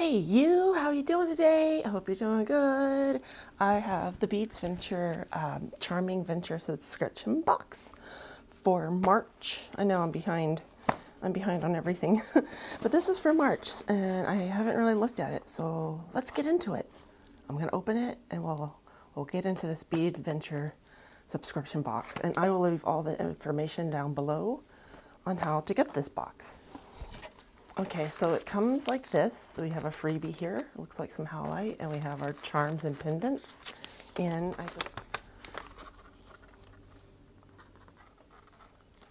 Hey you, how are you doing today? I hope you're doing good. I have the Beads Venture Charming Venture subscription box for March. I know I'm behind on everything, but this is for March and I haven't really looked at it, so let's get into it. I'm gonna open it and we'll get into this Bead Venture subscription box, and I will leave all the information down below on how to get this box. Okay, so it comes like this. We have a freebie here. It looks like some howlite, and we have our charms and pendants. And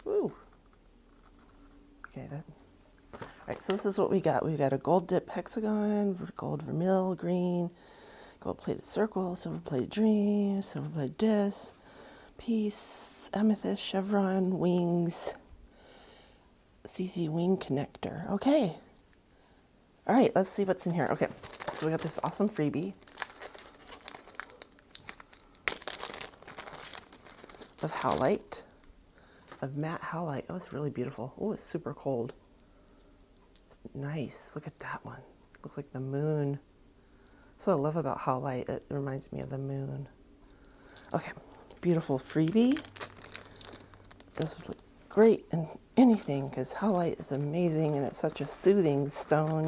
ooh. Okay, all right, so this is what we got. We've got a gold dip hexagon, gold vermil, green, gold plated circle, silver plated dream, silver plated disc, piece, amethyst, chevron, wings, CC wing connector. Okay. All right, let's see what's in here. Okay, so we got this awesome freebie of howlite, of matte howlite. Oh, it's really beautiful. Oh, it's super cold. Nice. Look at that one. Looks like the moon. That's what I love about howlite. It reminds me of the moon. Okay, beautiful freebie. This would look great in anything because howlite is amazing and it's such a soothing stone.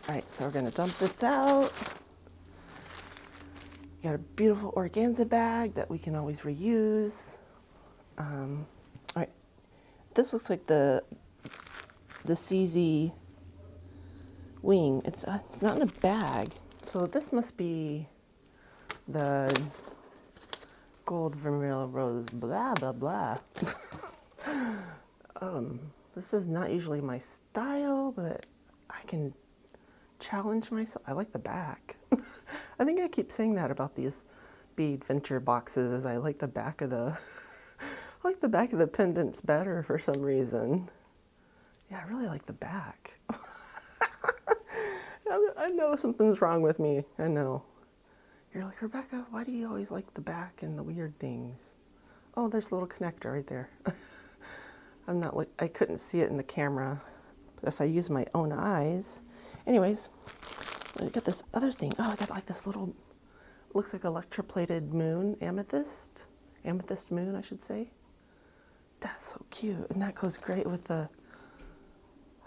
All right, so we're gonna dump this out. We got a beautiful organza bag that we can always reuse. All right, this looks like the CZ wing. It's not in a bag, so this must be the gold vermil rose blah blah blah. This is not usually my style, but I can challenge myself. I like the back. I think I keep saying that about these Bead Venture boxes. I like the back of the I like the back of the pendants better for some reason. Yeah, I really like the back. I know something's wrong with me. I know. You're like, Rebecca, why do you always like the back and the weird things? Oh, there's a little connector right there. I couldn't see it in the camera, but if I use my own eyes. Anyways, I got this other thing. Oh, I got like this little, looks like electroplated moon, amethyst moon, I should say. That's so cute, and that goes great with the,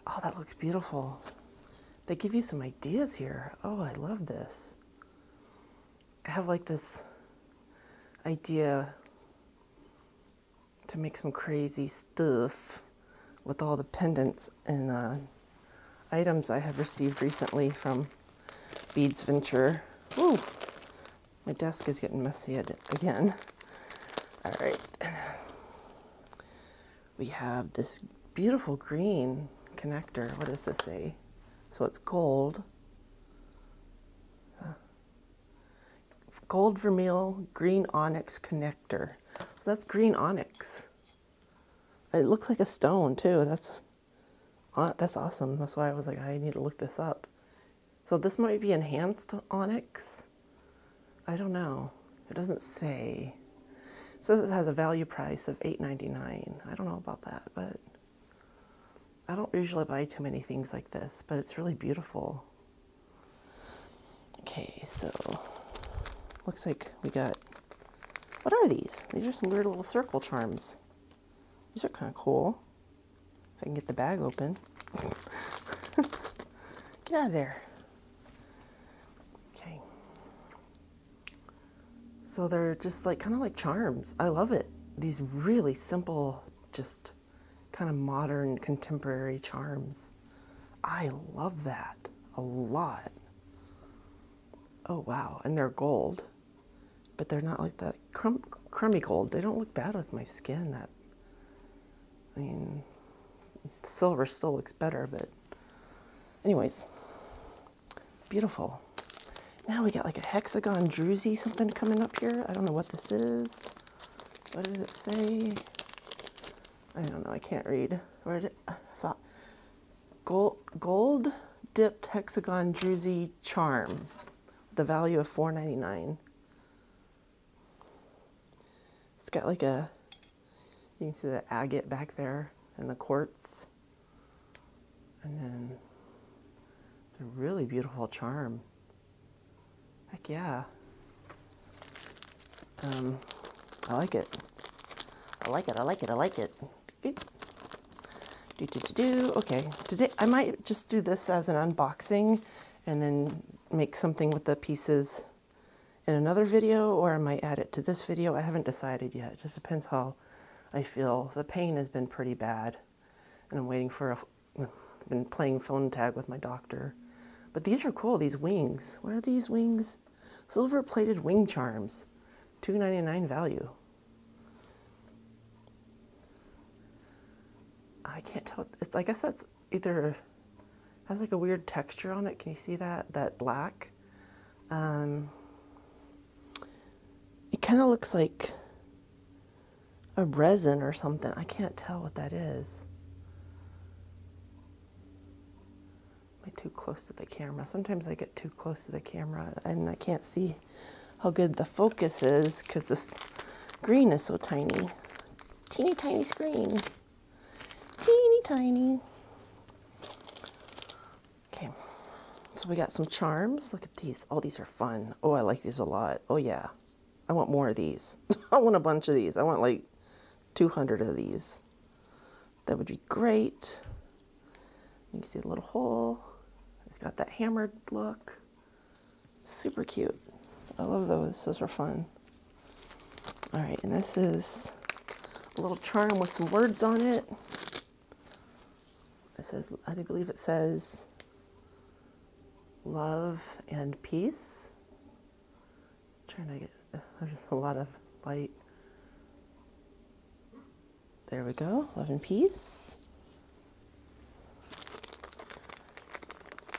oh, that looks beautiful. They give you some ideas here. Oh, I love this. I have like this idea to make some crazy stuff with all the pendants and items I have received recently from Beads Venture. Ooh, my desk is getting messy again. All right, we have this beautiful green connector. What does this say? So it's gold. Gold vermil green onyx connector. So that's green onyx. It looks like a stone too. That's awesome. That's why I was like, I need to look this up. So this might be enhanced onyx. I don't know. It doesn't say. It says it has a value price of $8.99. I don't know about that, but I don't usually buy too many things like this, but it's really beautiful. Okay, so looks like we got, what are these? These are some weird little circle charms. These are kind of cool. If I can get the bag open. Get out of there. Okay. So they're just like, kind of like charms. I love it. These really simple, just kind of modern, contemporary charms. I love that a lot. Oh, wow. And they're gold. But they're not like that crummy gold. They don't look bad with my skin. I mean, silver still looks better, but anyways, beautiful. Now we got like a hexagon druzy something coming up here. I don't know what this is. What did it say? I don't know. I can't read. Where did it? Saw gold dipped hexagon druzy charm. The value of $4.99. It's got like a, you can see the agate back there and the quartz. And then It's a really beautiful charm. Heck yeah. I like it. I like it, I like it, I like it. Okay, today I might just do this as an unboxing and then make something with the pieces in another video, or I might add it to this video. I haven't decided yet. It just depends how I feel. The pain has been pretty bad, and I'm waiting for I've been playing phone tag with my doctor. But these are cool, these wings. What are these wings? Silver-plated wing charms. $2.99 value. I can't tell. It's, I guess that's either has like a weird texture on it. Can you see that? That black. It kind of looks like a resin or something. I can't tell what that is. Am I too close to the camera? Sometimes I get too close to the camera and I can't see how good the focus is because this screen is so tiny. Teeny tiny screen. Teeny tiny. Okay, so we got some charms. Look at these. Oh, these are fun. Oh, I like these a lot. Oh yeah, I want more of these. I want a bunch of these. I want like 200 of these. That would be great. You can see the little hole. It's got that hammered look. Super cute. I love those. Those are fun. All right, and this is a little charm with some words on it. It says, I believe it says, love and peace. I'm trying to get, there's a lot of light. There we go, love and peace.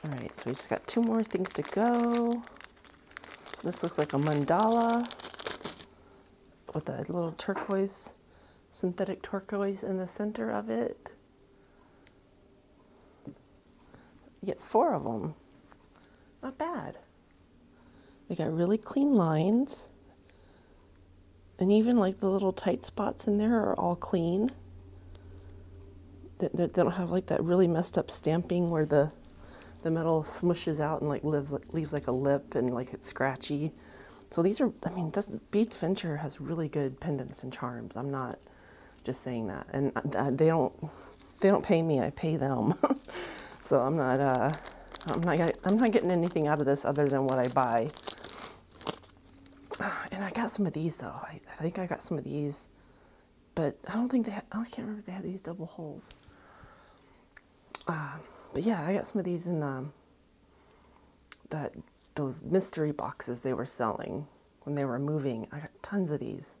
All right, so we just got 2 more things to go. This looks like a mandala with a little turquoise, synthetic turquoise in the center of it. You get 4 of them. Not bad. They got really clean lines. And even like the little tight spots in there are all clean. They don't have like that really messed up stamping where the metal smushes out and like leaves like a lip and like it's scratchy. So these are, I mean, Bead's Venture has really good pendants and charms. I'm not just saying that. And they don't pay me, I pay them. So I'm not getting anything out of this other than what I buy. And I got some of these though. I think I got some of these, but I don't think they I can't remember if they had these double holes. But yeah, I got some of these in those mystery boxes they were selling when they were moving. I got tons of these.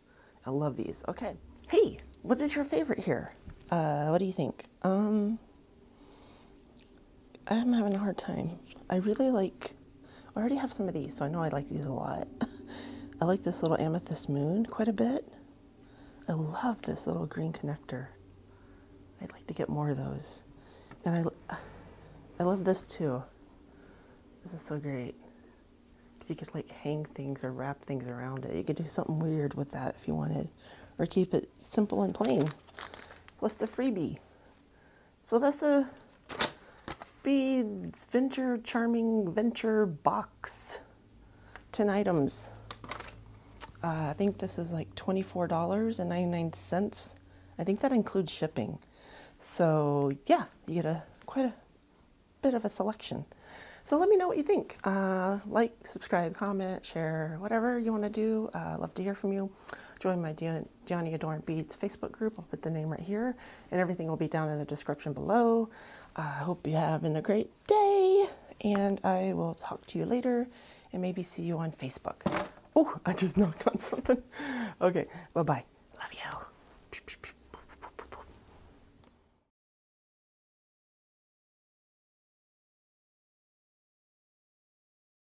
I love these. Okay. Hey, what is your favorite here? What do you think? I'm having a hard time. I really like, I already have some of these, so I know I like these a lot. I like this little amethyst moon quite a bit. I love this little green connector. I'd like to get more of those. And I love this too. This is so great. Because you could like hang things or wrap things around it. You could do something weird with that if you wanted. Or keep it simple and plain. Plus the freebie. So that's a Bead's Venture Charming Venture box. 10 items. I think this is like $24.99. I think that includes shipping. So yeah, you get quite a bit of a selection. So let me know what you think. Like, subscribe, comment, share, whatever you want to do. Love to hear from you. Join my Dianna Adorn Beads Facebook group. I'll put the name right here, and everything will be down in the description below. I hope you're having a great day, and I will talk to you later, and maybe see you on Facebook. Oh, I just knocked on something. Okay, bye-bye. Love you.